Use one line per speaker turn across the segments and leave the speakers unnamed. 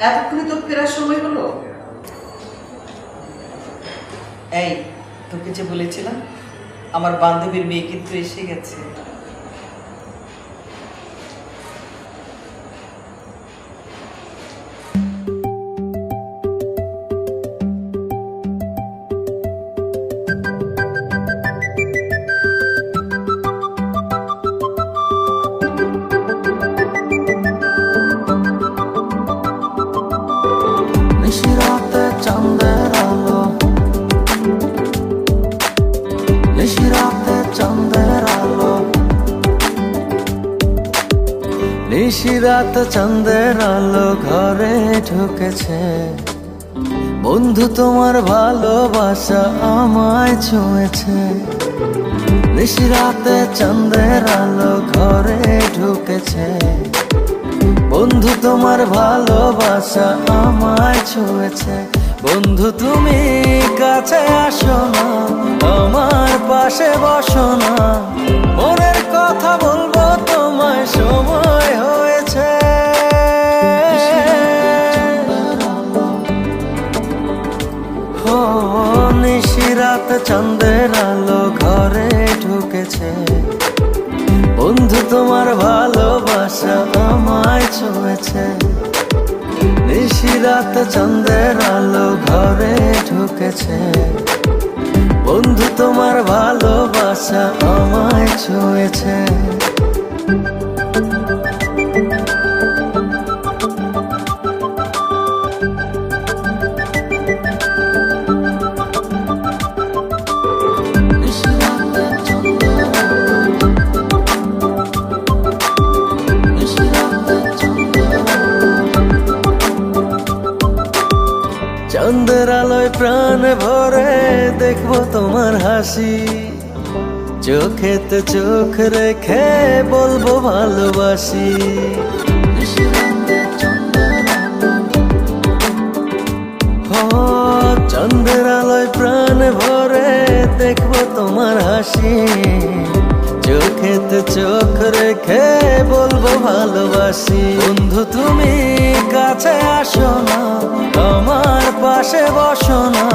এতক্ষণে তোর ফেরার সময় হলো? এই, তোকে যে বলেছিলাম আমার বান্ধবীর মেয়ে কিন্তু এসে গেছে।
নিশিরাত চাঁদের আলো ঘরে ঢুকেছে, বন্ধু তোমার ভালোবাসা আমায় ছুঁয়েছে। নিশিরাতে চাঁদের আলো ঘরে ঢুকেছে, বন্ধু তোমার ভালোবাসা আমায় ছুঁয়েছে। বন্ধু তুমি কাছে আসো না, আমার পাশে বসো না, মনের কথা বলবো তোমায় সময় হয়েছে। ও নিশিরাত চাঁদের আলো ঘরে ঢুকেছে, বন্ধু তোমার ভালোবাসা আমায় ছুঁয়েছে। নিশিরাত চাঁদের আলো ঘরে ঢুকেছে, বন্ধু তোমার ভালোবাসা আমায় ছুঁয়েছে। চাঁদের আলোয় প্রাণ ভরে দেখবো তোমার হাসি, চোখেতে চোখ রেখে বলবো ভালোবাসি। চাঁদের আলোয় প্রাণ ভরে দেখবো তোমার হাসি, চোখেতে চোখ রেখে বলবো ভালোবাসি। বন্ধু তুমি কাছে আসো না, আমার পাশে বসো না,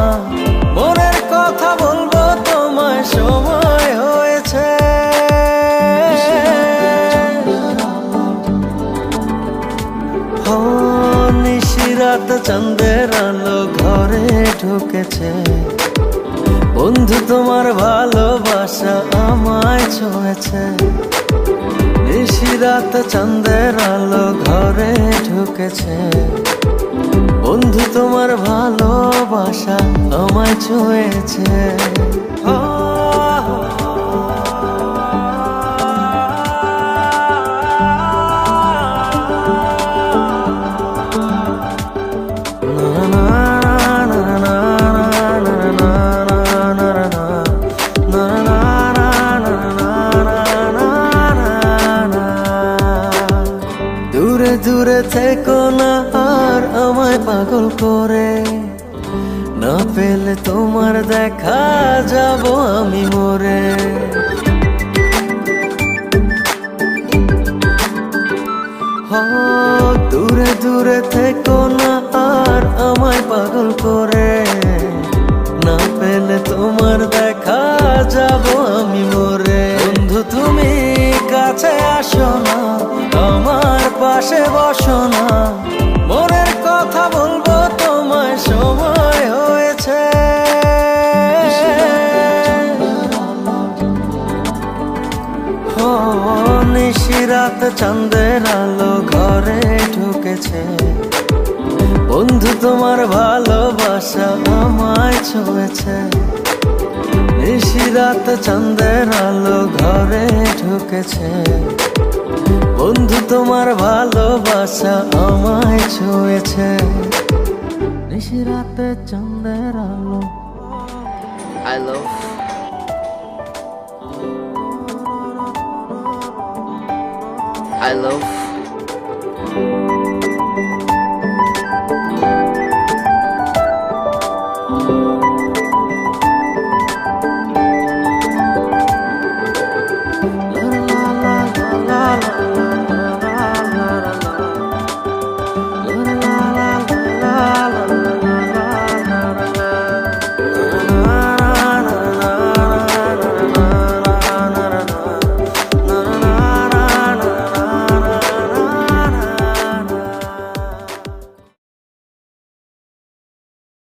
মনের কথা বলবো তোমায় সময় হয়েছে। ও নিশিরাত চাঁদের আলো ঘরে ঢুকেছে, বন্ধু তোমার ভালোবাসা আমায় ছুঁয়েছে। নিশিরাত চাঁদের আলো ঘরে ঢুকেছে, বন্ধু তোমার ভালোবাসা আমায় ছুঁয়েছে। দূরে দূরে থেকো না আর আমায় পাগল করে, না পেলে তোমার দেখা যাব আমি মরে। দূরে দূরে থেকো না আর আমায় পাগল করে, না পেলে তোমার দেখা যাব আমি মরে। বন্ধু তুমি কাছে আসো না, আমার পাশে বসো না, মনের কথা বলবো তোমায় সময় হয়েছে। ও নিশিরাত চাঁদের আলো ঘরে ঢুকেছে, বন্ধু তোমার ভালোবাসা আমায় ছুঁয়েছে। নিশিরাত চাঁদের আলো ঘরে ঢুকেছে, বন্ধু তোমার ভালোবাসা আমায় ছুঁয়েছে। নিশিরাতে চাঁদের আলো।
I love I love